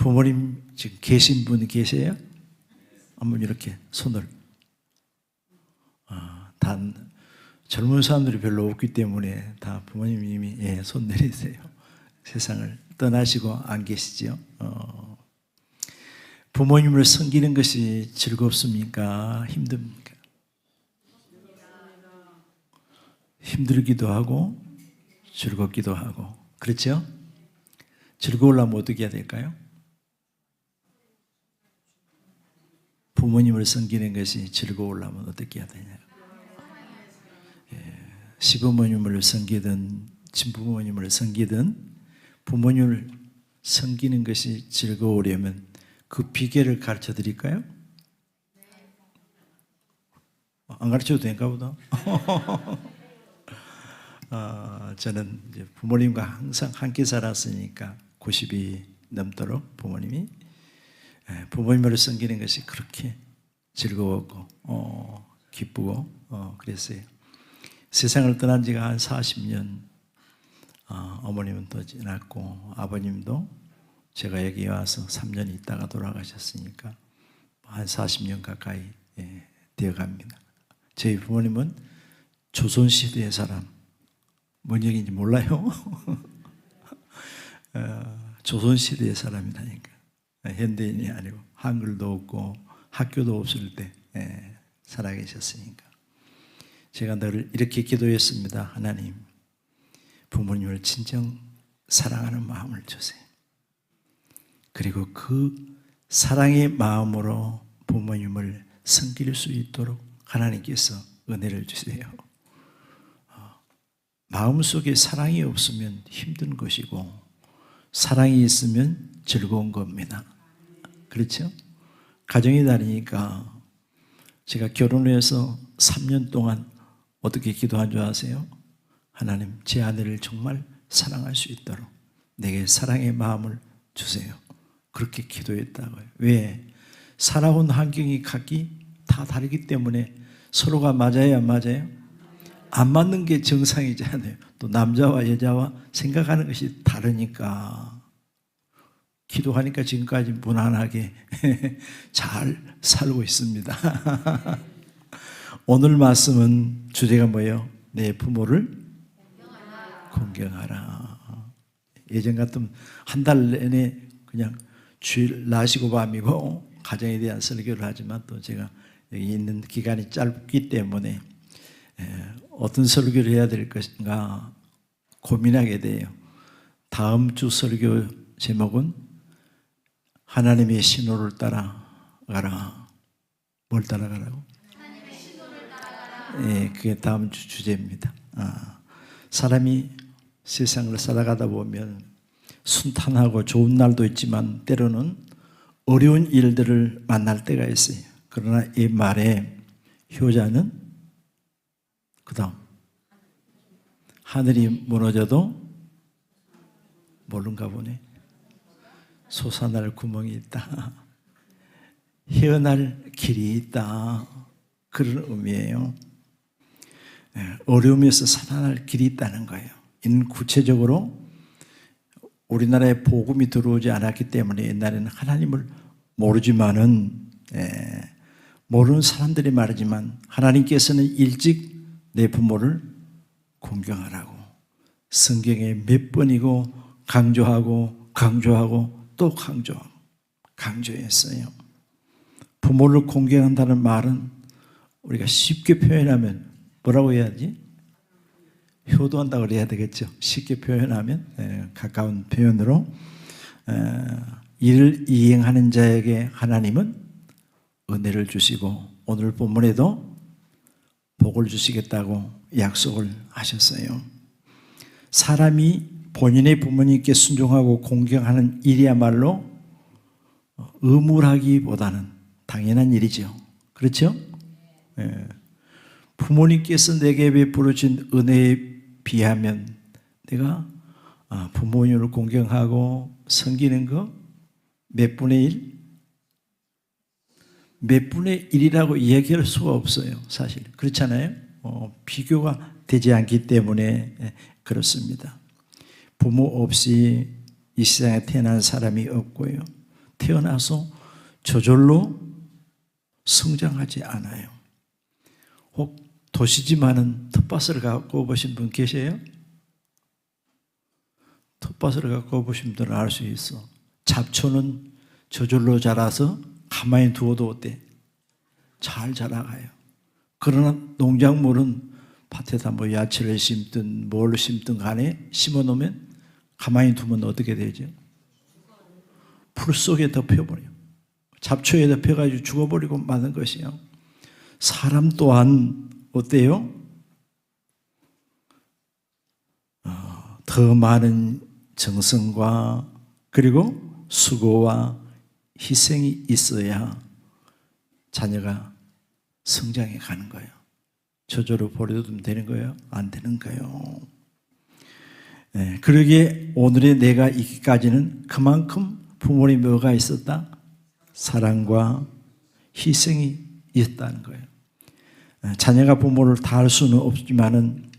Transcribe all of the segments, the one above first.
부모님 지금 계신 분 계세요? 한번 이렇게 손을. 단 젊은 사람들이 별로 없기 때문에 다 부모님이 손 내리세요. 세상을 떠나시고 안 계시죠. 부모님을 섬기는 것이 즐겁습니까? 힘듭니까? 힘들기도 하고 즐겁기도 하고, 그렇죠? 즐거우려면 어떻게 해야 될까요? 부모님을 섬기는 것이 즐거우려면 어떻게 해야 되냐? 시부모님을 섬기든 친부모님을 섬기든 부모님을 섬기는 것이 즐거우려면 그 비결을 가르쳐 드릴까요? 안 가르쳐도 될까 보다. 저는 이제 부모님과 항상 함께 살았으니까 90이 넘도록 부모님을 섬기는 것이 그렇게 즐거웠고 기쁘고 그랬어요. 세상을 떠난 지가 한 40년, 어머님은 또 지났고 아버님도 제가 여기 와서 3년 있다가 돌아가셨으니까 한 40년 가까이 되어갑니다. 저희 부모님은 조선시대의 사람, 뭔 얘기인지 몰라요? 조선시대의 사람이라니까. 현대인이 아니고 한글도 없고 학교도 없을 때 살아계셨으니까. 제가 늘 이렇게 기도했습니다. 하나님, 부모님을 진정 사랑하는 마음을 주세요. 그리고 그 사랑의 마음으로 부모님을 섬길 수 있도록 하나님께서 은혜를 주세요. 마음속에 사랑이 없으면 힘든 것이고 사랑이 있으면 즐거운 겁니다. 그렇죠? 가정이 다르니까 제가 결혼해서 3년 동안 어떻게 기도한 줄 아세요? 하나님, 제 아내를 정말 사랑할 수 있도록 내게 사랑의 마음을 주세요. 그렇게 기도했다고요. 왜? 살아온 환경이 각기 다 다르기 때문에 서로가 맞아요, 안 맞아요? 안 맞는 게 정상이잖아요. 또 남자와 여자와 생각하는 것이 다르니까 기도하니까 지금까지 무난하게 잘 살고 있습니다. 오늘 말씀은 주제가 뭐예요? 내 부모를 공경하라. 예전 같으면 한 달 내내 그냥 주일 낮이고 밤이고 가정에 대한 설교를 하지만 또 제가 여기 있는 기간이 짧기 때문에 어떤 설교를 해야 될 것인가 고민하게 돼요. 다음 주 설교 제목은 하나님의 신호를 따라가라. 뭘 따라가라고? 하나님의 신호를 따라가라. 그게 다음 주 주제입니다. 사람이 세상을 살아가다 보면 순탄하고 좋은 날도 있지만 때로는 어려운 일들을 만날 때가 있어요. 그러나 이 말의 효자는 그 다음 하늘이 무너져도 모른가 보네. 솟아날 구멍이 있다. 헤어날 길이 있다. 그런 의미예요. 어려움에서 살아날 길이 있다는 거예요. 이는 구체적으로 우리나라에 복음이 들어오지 않았기 때문에 옛날에는 하나님을 모르지만은 모르는 사람들이 말하지만 하나님께서는 일찍 내 부모를 공경하라고 성경에 몇 번이고 강조하고 또 강조했어요. 부모를 공경한다는 말은 우리가 쉽게 표현하면 뭐라고 해야지? 효도한다고 그래야 되겠죠. 쉽게 표현하면 가까운 표현으로 이를 이행하는 자에게 하나님은 은혜를 주시고 오늘 본문에도 복을 주시겠다고 약속을 하셨어요. 사람이 본인의 부모님께 순종하고 공경하는 일이야말로 의무라기보다는 당연한 일이죠. 그렇죠? 부모님께서 내게 베풀어 준 은혜에 비하면 내가 부모님을 공경하고 섬기는 거 몇 분의 1? 몇 분의 1이라고 이야기할 수가 없어요. 사실 그렇잖아요. 비교가 되지 않기 때문에 그렇습니다. 부모 없이 이 세상에 태어난 사람이 없고요. 태어나서 저절로 성장하지 않아요. 혹 도시지만은 텃밭을 갖고 보신 분 계세요? 텃밭을 갖고 보신 분들은 알 수 있어. 잡초는 저절로 자라서 가만히 두어도 어때? 잘 자라가요. 그러나 농작물은 밭에다 뭐 야채를 심든 뭘 심든 간에 심어놓으면 가만히 두면 어떻게 되죠? 풀 속에 덮여버려요. 잡초에 덮여가지고 죽어버리고 마는 것이요. 사람 또한 어때요? 더 많은 정성과 그리고 수고와 희생이 있어야 자녀가 성장해 가는 거예요. 저절로 버려두면 되는 거예요? 안 되는 거예요. 네, 그러기에 오늘의 내가 있기까지는 그만큼 부모님이 뭐가 있었다? 사랑과 희생이 있다는 거예요. 자녀가 부모를 다 알 수는 없지만은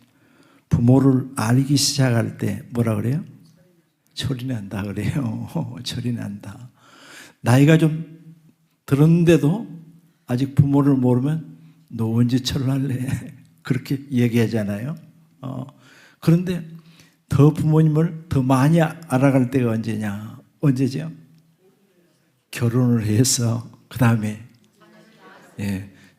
부모를 알기 시작할 때 뭐라 그래요? 철이 난다 그래요. 철이 난다. 나이가 좀 들었는데도 아직 부모를 모르면 너 언제 철날래? 그렇게 얘기하잖아요. 그런데 더 부모님을 더 많이 알아갈 때가 언제냐? 언제죠? 결혼을 해서 그 다음에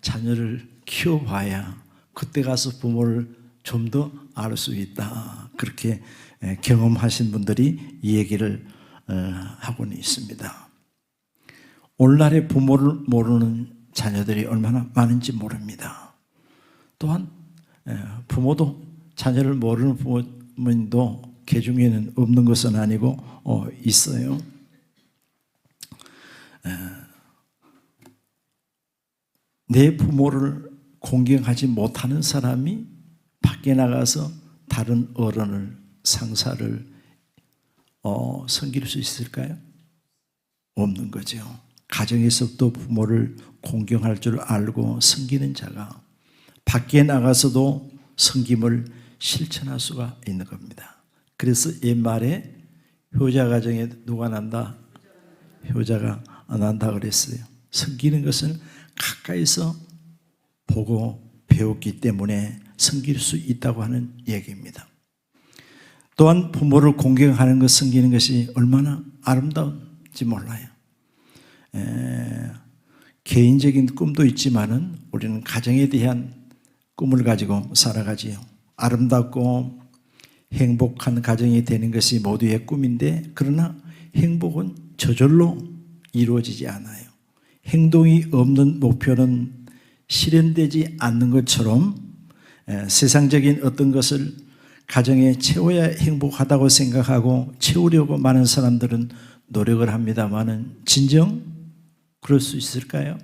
자녀를 키워봐야 그때 가서 부모를 좀 더 알 수 있다. 그렇게 경험하신 분들이 이 얘기를 하고는 있습니다. 오늘날의 부모를 모르는 자녀들이 얼마나 많은지 모릅니다. 또한 부모도 자녀를 모르는 부모님도 개중에는 없는 것은 아니고 있어요. 내 부모를 공경하지 못하는 사람이 밖에 나가서 다른 어른을 상사를 섬길 수 있을까요? 없는 거죠. 가정에서도 부모를 공경할 줄 알고 섬기는 자가 밖에 나가서도 섬김을 실천할 수가 있는 겁니다. 그래서 옛말에 효자 가정에 누가 난다? 효자가 난다 그랬어요. 섬기는 것을 가까이서 보고 배웠기 때문에 섬길 수 있다고 하는 얘기입니다. 또한 부모를 공경하는 것, 섬기는 것이 얼마나 아름다운지 몰라요. 개인적인 꿈도 있지만은 우리는 가정에 대한 꿈을 가지고 살아가지요. 아름답고 행복한 가정이 되는 것이 모두의 꿈인데, 그러나 행복은 저절로 이루어지지 않아요. 행동이 없는 목표는 실현되지 않는 것처럼 세상적인 어떤 것을 가정에 채워야 행복하다고 생각하고 채우려고 많은 사람들은 노력을 합니다만은 진정 그럴 수 있을까요?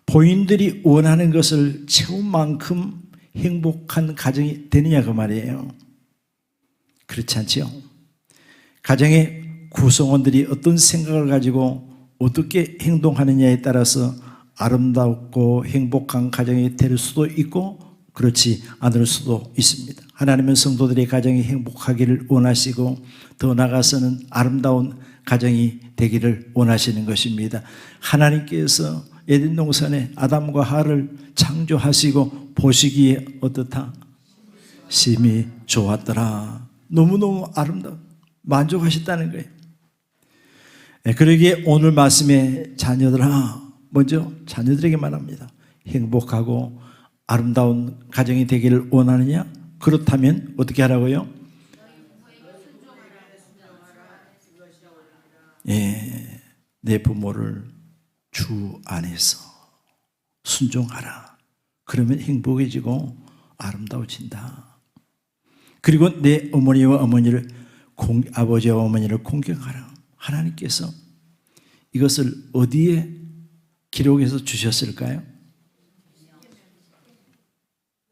본인들이 원하는 것을 채운 만큼 행복한 가정이 되느냐 그 말이에요. 그렇지 않지요? 가정의 구성원들이 어떤 생각을 가지고 어떻게 행동하느냐에 따라서 아름답고 행복한 가정이 될 수도 있고 그렇지 않을 수도 있습니다. 하나님은 성도들의 가정이 행복하기를 원하시고 더 나아가서는 아름다운 가정이 되기를 원하시는 것입니다. 하나님께서 에덴 동산에 아담과 하와를 창조하시고 보시기에 어떻다? 심히 좋았더라. 너무너무 아름다워 만족하셨다는 거예요. 그러기에 오늘 말씀에 자녀들아, 먼저 자녀들에게 말합니다. 행복하고 아름다운 가정이 되기를 원하느냐? 그렇다면 어떻게 하라고요? 내 부모를 주 안에서 순종하라. 그러면 행복해지고 아름다워진다. 그리고 내 어머니와 어머니를 아버지와 어머니를 공경하라. 하나님께서 이것을 어디에 기록해서 주셨을까요?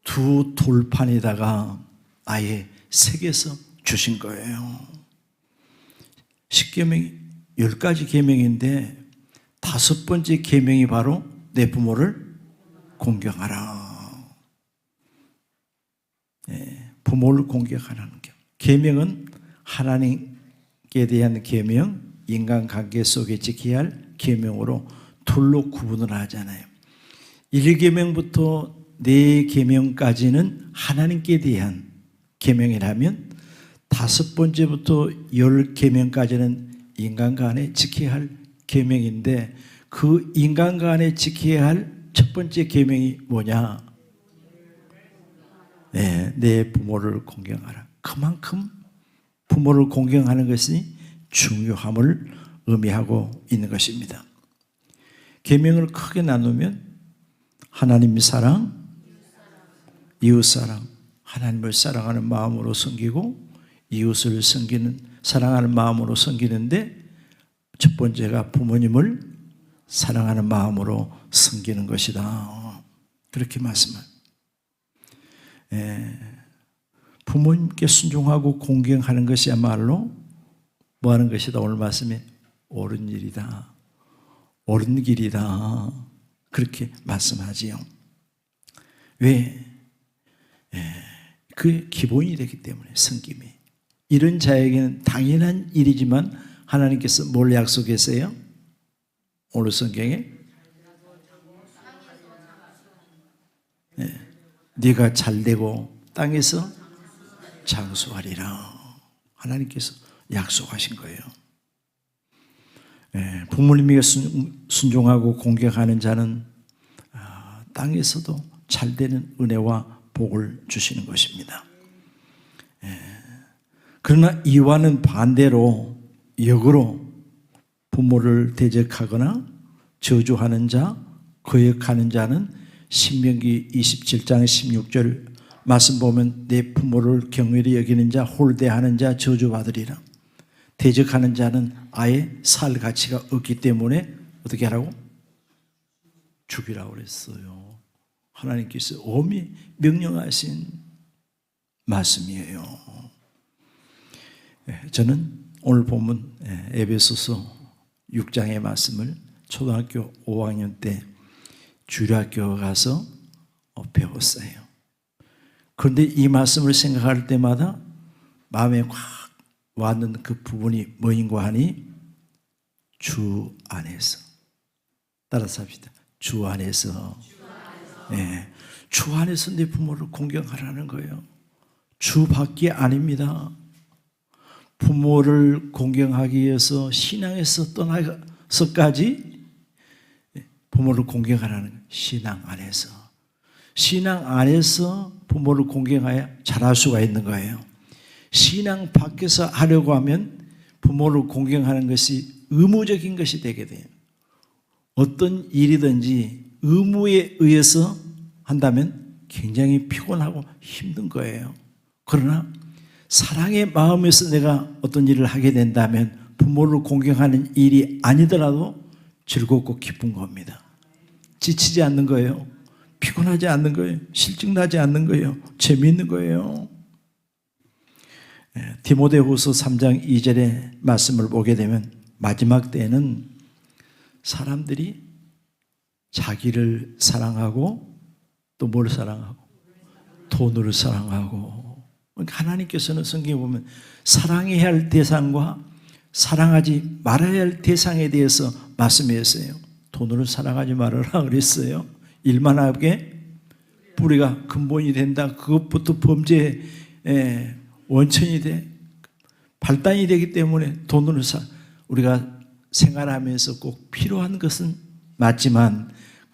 두 돌판에다가 아예 새겨서 주신 거예요. 10계명이 10가지 계명인데 5번째 계명이 바로 내 부모를 공경하라. 부모를 공경하라는 게. 계명은 하나님께 대한 계명, 인간관계 속에 지켜야 할 계명으로 둘로 구분을 하잖아요. 1계명부터 4계명까지는 하나님께 대한 계명이라면 5번째부터 10계명까지는 인간 간에 지켜야 할 계명인데 그 인간 간에 지켜야 할 첫 번째 계명이 뭐냐? 네, 내 부모를 공경하라. 그만큼 부모를 공경하는 것이 중요함을 의미하고 있는 것입니다. 계명을 크게 나누면 하나님의 사랑, 이웃 사랑, 하나님을 사랑하는 마음으로 섬기고 이웃을 사랑하는 마음으로 섬기는데 첫 번째가 부모님을 사랑하는 마음으로 섬기는 것이다. 그렇게 말씀합니다. 부모님께 순종하고 공경하는 것이야말로 뭐 하는 것이다. 오늘 말씀에 옳은 일이다. 옳은 길이다. 그렇게 말씀하지요. 왜? 그 기본이 되기 때문에 섬김이. 이런 자에게는 당연한 일이지만 하나님께서 뭘 약속했어요? 오늘 성경에 네가 잘되고 땅에서 장수하리라. 하나님께서 약속하신 거예요. 부모님에게 순종하고 공경하는 자는 땅에서도 잘되는 은혜와 복을 주시는 것입니다. 그러나 이와는 반대로 역으로 부모를 대적하거나 저주하는 자, 거역하는 자는 신명기 27장 16절 말씀 보면 내 부모를 경외히 여기는 자, 홀대하는 자 저주받으리라. 대적하는 자는 아예 살 가치가 없기 때문에 어떻게 하라고? 죽이라고 그랬어요. 하나님께서 엄히 명령하신 말씀이에요. 저는 오늘 본문 에베소서 6장의 말씀을 초등학교 5학년 때 주일학교 가서 배웠어요. 그런데 이 말씀을 생각할 때마다 마음에 확 왔는 그 부분이 뭐인고 하니 주 안에서. 따라서 합시다. 주 안에서. 주 안에서 내 부모를 공경하라는 거예요. 주 밖이 아닙니다. 부모를 공경하기 위해서 신앙에서 떠나서까지 부모를 공경하라는 거예요. 신앙 안에서. 신앙 안에서 부모를 공경해야 잘할 수가 있는 거예요. 신앙 밖에서 하려고 하면 부모를 공경하는 것이 의무적인 것이 되게 돼요. 어떤 일이든지 의무에 의해서 한다면 굉장히 피곤하고 힘든 거예요. 그러나 사랑의 마음에서 내가 어떤 일을 하게 된다면 부모를 공경하는 일이 아니더라도 즐겁고 기쁜 겁니다. 지치지 않는 거예요. 피곤하지 않는 거예요. 실증나지 않는 거예요. 재미있는 거예요. 디모데후서 3장 2절의 말씀을 보게 되면 마지막 때에는 사람들이 자기를 사랑하고 또 뭘 사랑하고? 돈을 사랑하고. 그러니까 하나님께서는 성경에 보면 사랑해야 할 대상과 사랑하지 말아야 할 대상에 대해서 말씀했어요. 돈을 사랑하지 말아라 그랬어요. 일만 하게 뿌리가 근본이 된다. 그것부터 범죄의 원천이 돼. 발단이 되기 때문에 돈을 우리가 생활하면서 꼭 필요한 것은 맞지만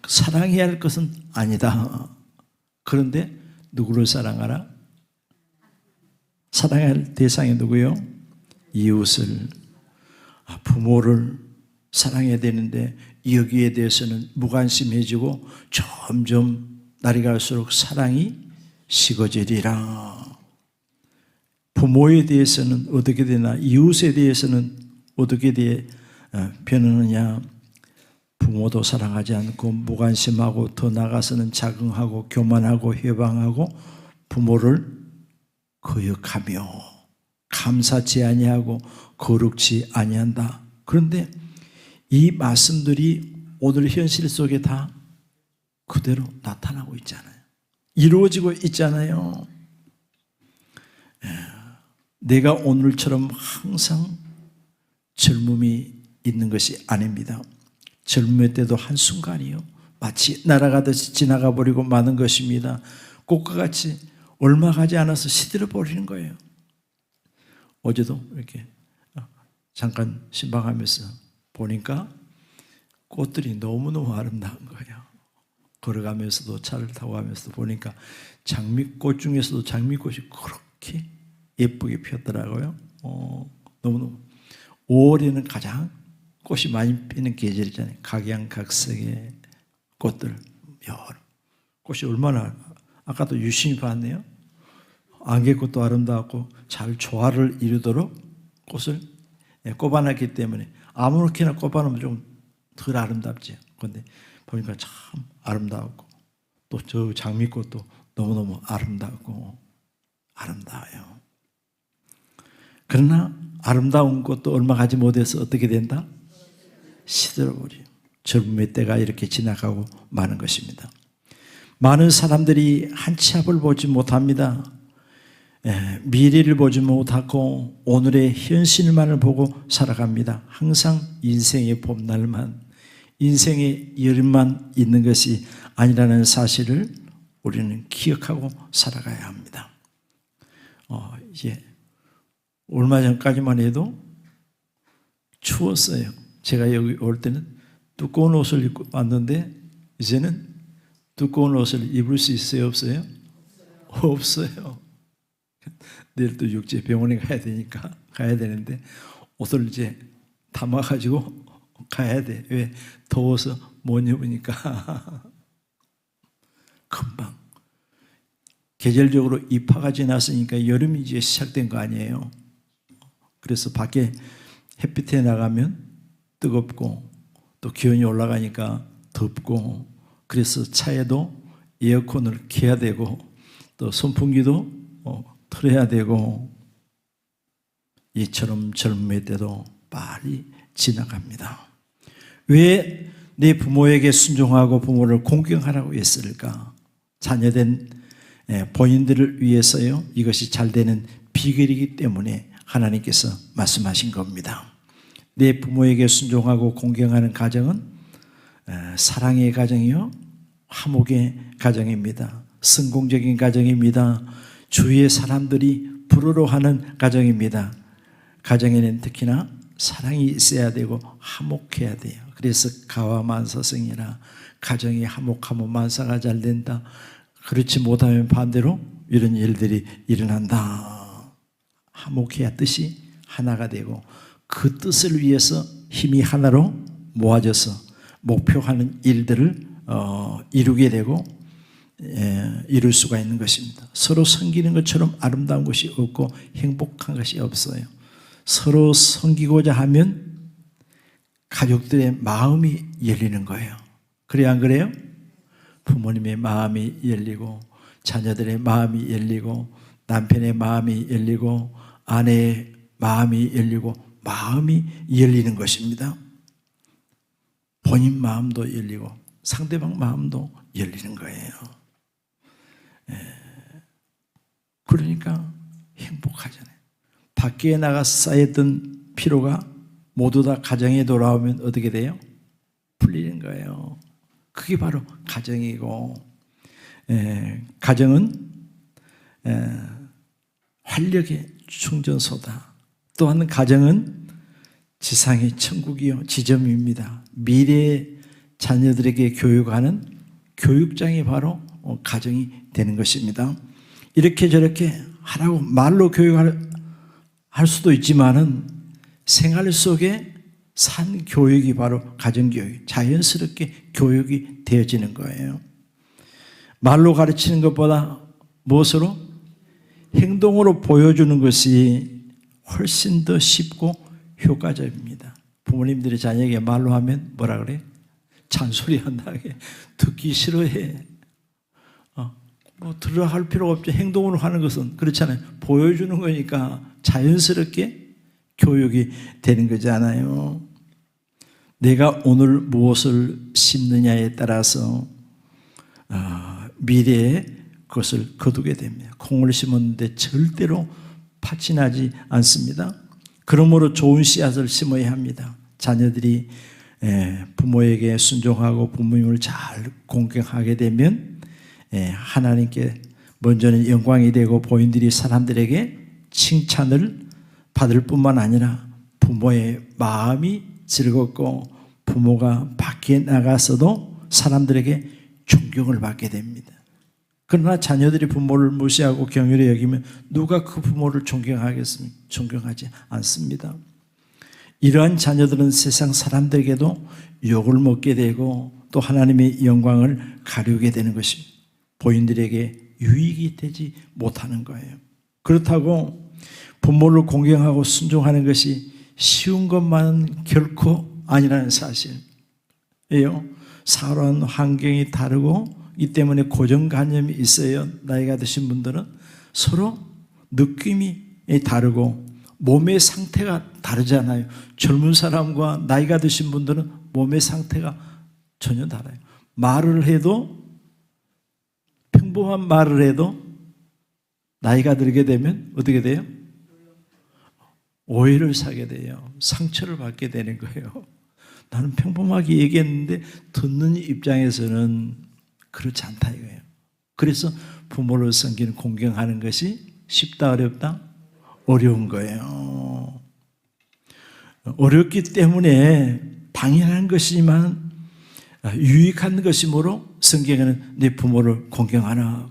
사랑해야 할 것은 아니다. 그런데 누구를 사랑하라? 사랑해야 할 대상이 누구요? 이웃을. 부모를 사랑해야 되는데 여기에 대해서는 무관심해지고 점점 날이 갈수록 사랑이 식어지리라. 부모에 대해서는 어떻게 되나? 이웃에 대해서는 어떻게 변하느냐? 부모도 사랑하지 않고 무관심하고 더 나아가서는 자긍하고 교만하고 회방하고 부모를 거역하며 감사치 아니하고 거룩치 아니한다. 그런데 이 말씀들이 오늘 현실 속에 다 그대로 나타나고 있잖아요. 이루어지고 있잖아요. 내가 오늘처럼 항상 젊음이 있는 것이 아닙니다. 젊음의 때도 한순간이요, 마치 날아가듯이 지나가 버리고 마는 것입니다. 꽃과 같이 얼마 가지 않아서 시들어 버리는 거예요. 어제도 이렇게 잠깐 신방하면서 보니까 꽃들이 너무너무 아름다운 거예요. 걸어가면서도 차를 타고 가면서도 보니까 장미꽃 중에서도 장미꽃이 그렇게 예쁘게 피었더라고요. 너무너무 5월에는 가장 꽃이 많이 피는 계절이잖아요. 각양각색의 꽃들, 꽃이 얼마나, 아까도 유심히 봤네요. 안개꽃도 아름다웠고 잘 조화를 이루도록 꽃을 꼽아놨기 때문에 아무렇게나 꼽아놓으면 좀 덜 아름답지. 그런데 보니까 참 아름다웠고 또 저 장미꽃도 너무너무 아름답고 아름다워요. 그러나 아름다운 꽃도 얼마 가지 못해서 어떻게 된다? 시들어버려요. 젊음의 때가 이렇게 지나가고 마는 것입니다. 많은 사람들이 한 치 앞을 보지 못합니다. 미래를 보지 못하고 오늘의 현실만을 보고 살아갑니다. 항상 인생의 봄날만, 인생의 여름만 있는 것이 아니라는 사실을 우리는 기억하고 살아가야 합니다. 이제 얼마 전까지만 해도 추웠어요. 제가 여기 올 때는 두꺼운 옷을 입고 왔는데 이제는 두꺼운 옷을 입을 수 있어요, 없어요? 없어요. 내일 또 육지 병원에 가야 되는데 옷을 이제 담아가지고 가야 돼. 왜? 더워서 못 입으니까. 금방 계절적으로 입하가 지났으니까 여름이 이제 시작된 거 아니에요. 그래서 밖에 햇빛에 나가면 뜨겁고 또 기온이 올라가니까 덥고, 그래서 차에도 에어컨을 켜야 되고 또 선풍기도 틀어야 되고, 이처럼 젊음의 때도 빨리 지나갑니다. 왜 내 부모에게 순종하고 부모를 공경하라고 했을까? 자녀된 본인들을 위해서요. 이것이 잘 되는 비결이기 때문에 하나님께서 말씀하신 겁니다. 내 부모에게 순종하고 공경하는 가정은 사랑의 가정이요, 화목의 가정입니다. 성공적인 가정입니다. 주위의 사람들이 부러워하는 가정입니다. 가정에는 특히나 사랑이 있어야 되고 화목해야 돼요. 그래서 가와만사성이라, 가정이 화목하면 만사가 잘 된다. 그렇지 못하면 반대로 이런 일들이 일어난다. 화목해야 뜻이 하나가 되고 그 뜻을 위해서 힘이 하나로 모아져서 목표하는 일들을 이루게 되고 이룰 수가 있는 것입니다. 서로 섬기는 것처럼 아름다운 것이 없고 행복한 것이 없어요. 서로 섬기고자 하면 가족들의 마음이 열리는 거예요. 그래 안 그래요? 부모님의 마음이 열리고 자녀들의 마음이 열리고 남편의 마음이 열리고 아내의 마음이 열리고 마음이 열리는 것입니다. 본인 마음도 열리고 상대방 마음도 열리는 거예요. 그러니까 행복하잖아요. 밖에 나가 쌓였던 피로가 모두 다 가정에 돌아오면 어떻게 돼요? 풀리는 거예요. 그게 바로 가정이고, 가정은 활력의 충전소다. 또한 가정은 지상의 천국이요, 지점입니다. 미래의 자녀들에게 교육하는 교육장이 바로 가정이 되는 것입니다. 이렇게 저렇게 하라고 말로 교육할 수도 있지만은 생활 속에 산 교육이 바로 가정교육, 자연스럽게 교육이 되어지는 거예요. 말로 가르치는 것보다 무엇으로? 행동으로 보여주는 것이 훨씬 더 쉽고 효과적입니다. 부모님들이 자녀에게 말로 하면 뭐라 그래요? 잔소리한다. 듣기 싫어해. 들으라 할 필요가 없죠. 행동으로 하는 것은 그렇잖아요. 보여주는 거니까 자연스럽게 교육이 되는 거잖아요. 내가 오늘 무엇을 심느냐에 따라서 미래에 그것을 거두게 됩니다. 콩을 심었는데 절대로 팥이 나지 않습니다. 그러므로 좋은 씨앗을 심어야 합니다. 자녀들이 부모에게 순종하고 부모님을 잘 공경하게 되면 하나님께 먼저는 영광이 되고 본인들이 사람들에게 칭찬을 받을 뿐만 아니라 부모의 마음이 즐겁고 부모가 밖에 나가서도 사람들에게 존경을 받게 됩니다. 그러나 자녀들이 부모를 무시하고 경휼히 여기면 누가 그 부모를 존경하겠습니까? 존경하지 않습니다. 이러한 자녀들은 세상 사람들에게도 욕을 먹게 되고 또 하나님의 영광을 가리우게 되는 것입니다. 본인들에게 유익이 되지 못하는 거예요. 그렇다고 부모를 공경하고 순종하는 것이 쉬운 것만은 결코 아니라는 사실이에요. 살아온 환경이 다르고 이 때문에 고정관념이 있어요. 나이가 드신 분들은 서로 느낌이 다르고 몸의 상태가 다르잖아요. 젊은 사람과 나이가 드신 분들은 몸의 상태가 전혀 달라요. 말을 해도 평범한 말을 해도 나이가 들게 되면 어떻게 돼요? 오해를 사게 돼요. 상처를 받게 되는 거예요. 나는 평범하게 얘기했는데 듣는 입장에서는 그렇지 않다 이거예요. 그래서 부모를 섬기는 공경하는 것이 쉽다 어렵다? 어려운 거예요. 어렵기 때문에 당연한 것이지만 유익한 것이므로 성경에는 내 부모를 공경하라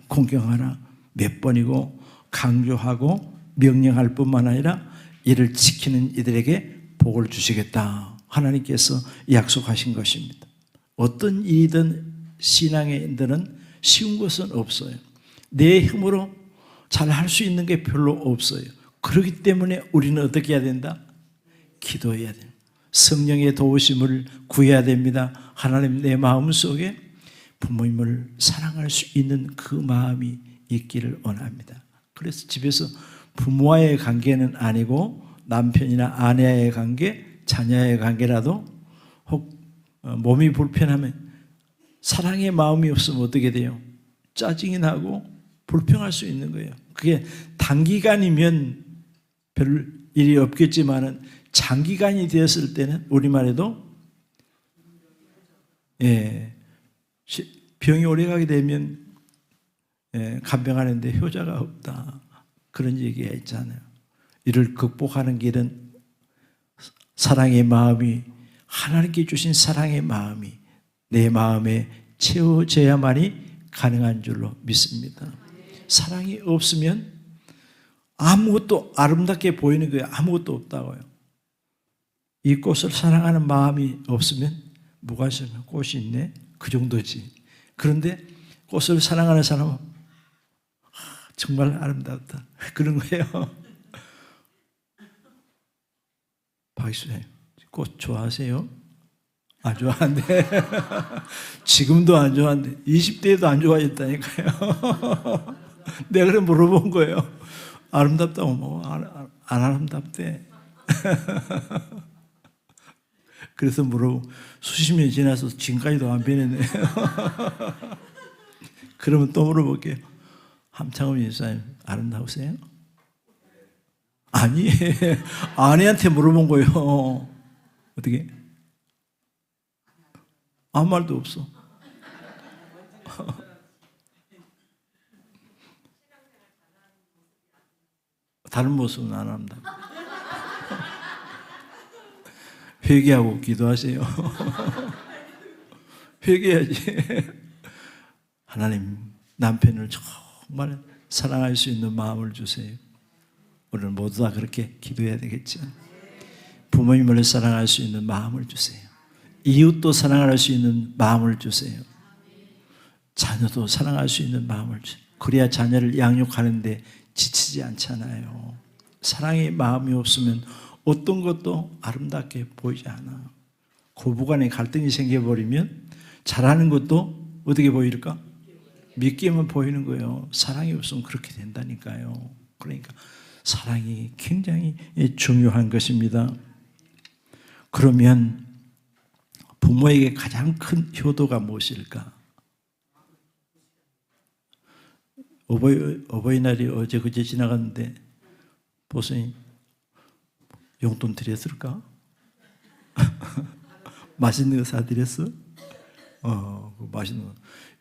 몇 번이고 강조하고 명령할 뿐만 아니라 이를 지키는 이들에게 복을 주시겠다. 하나님께서 약속하신 것입니다. 어떤 일이든 신앙의 인들은 쉬운 것은 없어요. 내 힘으로 잘 할 수 있는 게 별로 없어요. 그렇기 때문에 우리는 어떻게 해야 된다? 기도해야 돼요. 성령의 도우심을 구해야 됩니다. 하나님 내 마음속에 부모님을 사랑할 수 있는 그 마음이 있기를 원합니다. 그래서 집에서 부모와의 관계는 아니고 남편이나 아내와의 관계, 자녀와의 관계라도 혹 몸이 불편하면 사랑의 마음이 없으면 어떻게 돼요? 짜증이 나고 불평할 수 있는 거예요. 그게 단기간이면 별 일이 없겠지만은 장기간이 되었을 때는 우리말에도 병이 오래가게 되면 간병하는데 효자가 없다. 그런 얘기가 있잖아요. 이를 극복하는 길은 사랑의 마음이 하나님께 주신 사랑의 마음이 내 마음에 채워져야만이 가능한 줄로 믿습니다. 사랑이 없으면 아무것도 아름답게 보이는 거예요. 아무것도 없다고요. 이 꽃을 사랑하는 마음이 없으면 뭐가 있으면 꽃이 있네? 그 정도지. 그런데 꽃을 사랑하는 사람은 정말 아름답다. 그런 거예요. 박수님, 꽃 좋아하세요? 안 좋아하는데. 지금도 안 좋아하는데 20대에도 안 좋아졌다니까요. 내가 그래 물어본 거예요. 아름답다고 뭐 안 아름답대. 그래서 물어보고 수십 년이 지나서 지금까지도 안 변했네. 그러면 또 물어볼게요. 함창훈 예수님 아름다우세요? 아니, 아내한테 물어본 거예요. 어떻게? 아무 말도 없어. 다른 모습은 안 합니다. 회개하고 기도하세요. 회개해야지. 하나님, 남편을 정말 사랑할 수 있는 마음을 주세요. 우리는 모두 다 그렇게 기도해야 되겠죠. 부모님을 사랑할 수 있는 마음을 주세요. 이웃도 사랑할 수 있는 마음을 주세요. 자녀도 사랑할 수 있는 마음을 주세요. 그래야 자녀를 양육하는데 지치지 않잖아요. 사랑의 마음이 없으면 어떤 것도 아름답게 보이지 않아. 고부간에 갈등이 생겨버리면 잘하는 것도 어떻게 보일까? 믿기만 보이는 거예요. 사랑이 없으면 그렇게 된다니까요. 그러니까 사랑이 굉장히 중요한 것입니다. 그러면 부모에게 가장 큰 효도가 무엇일까? 어버이날이 어제 그제 지나갔는데 보세요. 용돈 드렸을까? 맛있는 거 사드렸어? 맛있는 거.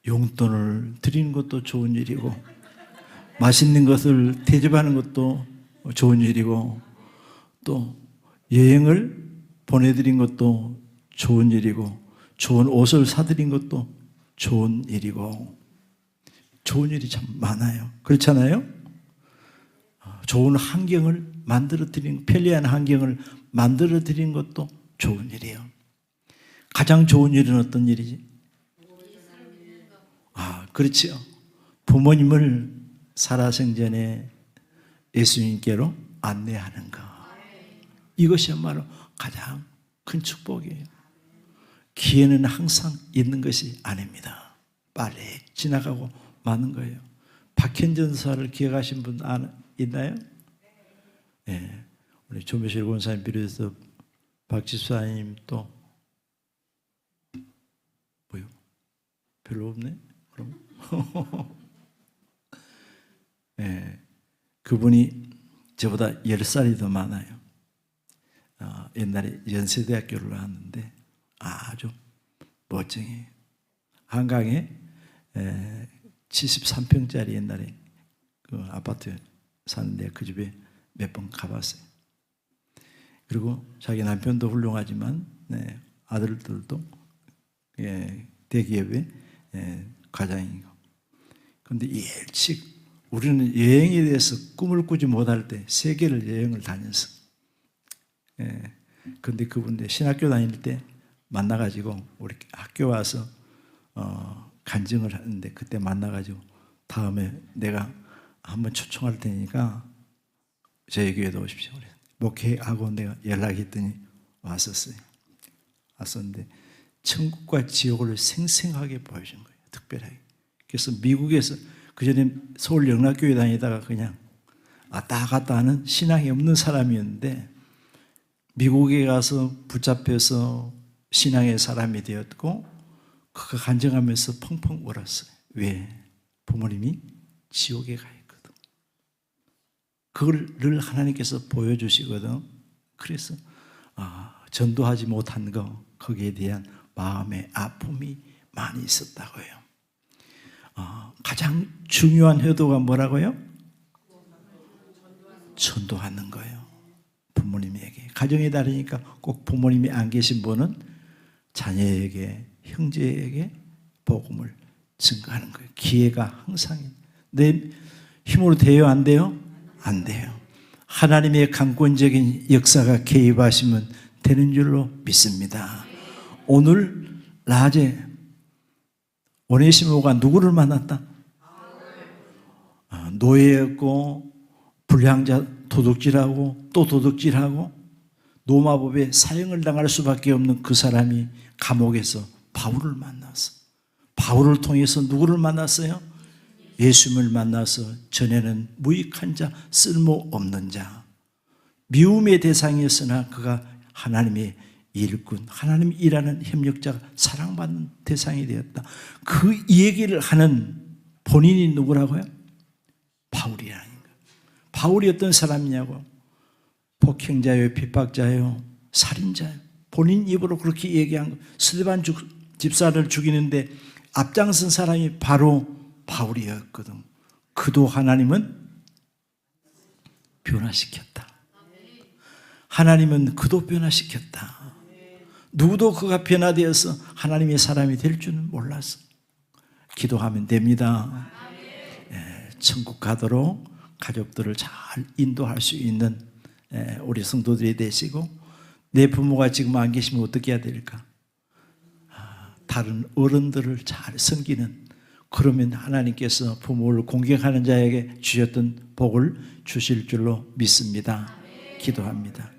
용돈을 드리는 것도 좋은 일이고, 맛있는 것을 대접하는 것도 좋은 일이고, 또 여행을 보내드린 것도 좋은 일이고, 좋은 옷을 사드린 것도 좋은 일이고, 좋은 일이 참 많아요. 그렇잖아요? 좋은 환경을 만들어드린, 편리한 환경을 만들어드린 것도 좋은 일이에요. 가장 좋은 일은 어떤 일이지? 그렇죠. 부모님을 살아생전에 예수님께로 안내하는 것. 이것이야말로 가장 큰 축복이에요. 기회는 항상 있는 것이 아닙니다. 빨리 지나가고 마는 거예요. 박현전 사를 기억하신 분 있나요? 네. 우리 조미실 권사님 비롯해서 박 집사님 또 뭐요? 별로 없네? 그럼 네. 그분이 저보다 10살이 더 많아요. 옛날에 연세대학교를 나왔는데 아주 멋쟁이에요. 한강에 73평짜리 옛날에 그 아파트 사는데 그 집에 몇 번 가봤어요. 그리고 자기 남편도 훌륭하지만 아들들도 대기업의 과장이고. 그런데 일찍 우리는 여행에 대해서 꿈을 꾸지 못할 때 세계를 여행을 다녔어. 그런데 그분들 신학교 다닐 때 만나가지고 우리 학교 와서 간증을 하는데 그때 만나가지고 다음에 내가 한번 초청할 테니까 저희 교회도 오십시오. 목회하고 내가 연락했더니 왔었어요. 왔었는데 천국과 지옥을 생생하게 보여준 거예요. 특별하게. 그래서 미국에서 그전에 서울 영락교회 다니다가 그냥 왔다 갔다 하는 신앙이 없는 사람이었는데 미국에 가서 붙잡혀서 신앙의 사람이 되었고 그가 간증하면서 펑펑 울었어요. 왜? 부모님이 지옥에 가 있거든. 그걸 늘 하나님께서 보여주시거든. 그래서 전도하지 못한 거 거기에 대한 마음의 아픔이 많이 있었다고요. 가장 중요한 효도가 뭐라고요? 전도하는 거예요. 부모님에게. 가정에 다르니까 꼭 부모님이 안 계신 분은 자녀에게, 형제에게 복음을 증거하는 거예요. 기회가 항상 내 힘으로 돼요? 안 돼요? 안 돼요. 하나님의 강권적인 역사가 개입하시면 되는 줄로 믿습니다. 오늘 낮에 오네시모가 누구를 만났다? 노예였고 불량자 도둑질하고 또 도둑질하고 로마법에 사형을 당할 수밖에 없는 그 사람이 감옥에서 바울을 만났어. 바울을 통해서 누구를 만났어요? 예수님을 만나서 전에는 무익한 자, 쓸모없는 자, 미움의 대상이었으나 그가 하나님의 일꾼, 하나님 일하는 협력자가 사랑받는 대상이 되었다. 그 얘기를 하는 본인이 누구라고요? 바울이라는 거예요. 바울이 어떤 사람이냐고? 폭행자요, 핍박자요, 살인자요. 본인 입으로 그렇게 얘기한 거예요. 스데반 집사를 죽이는데 앞장선 사람이 바로 바울이었거든. 그도 하나님은 변화시켰다. 하나님은 그도 변화시켰다. 누구도 그가 변화되어서 하나님의 사람이 될 줄은 몰랐어. 기도하면 됩니다. 천국 가도록 가족들을 잘 인도할 수 있는 우리 성도들이 되시고, 내 부모가 지금 안 계시면 어떻게 해야 될까? 다른 어른들을 잘 섬기는, 그러면 하나님께서 부모를 공경하는 자에게 주셨던 복을 주실 줄로 믿습니다. 기도합니다.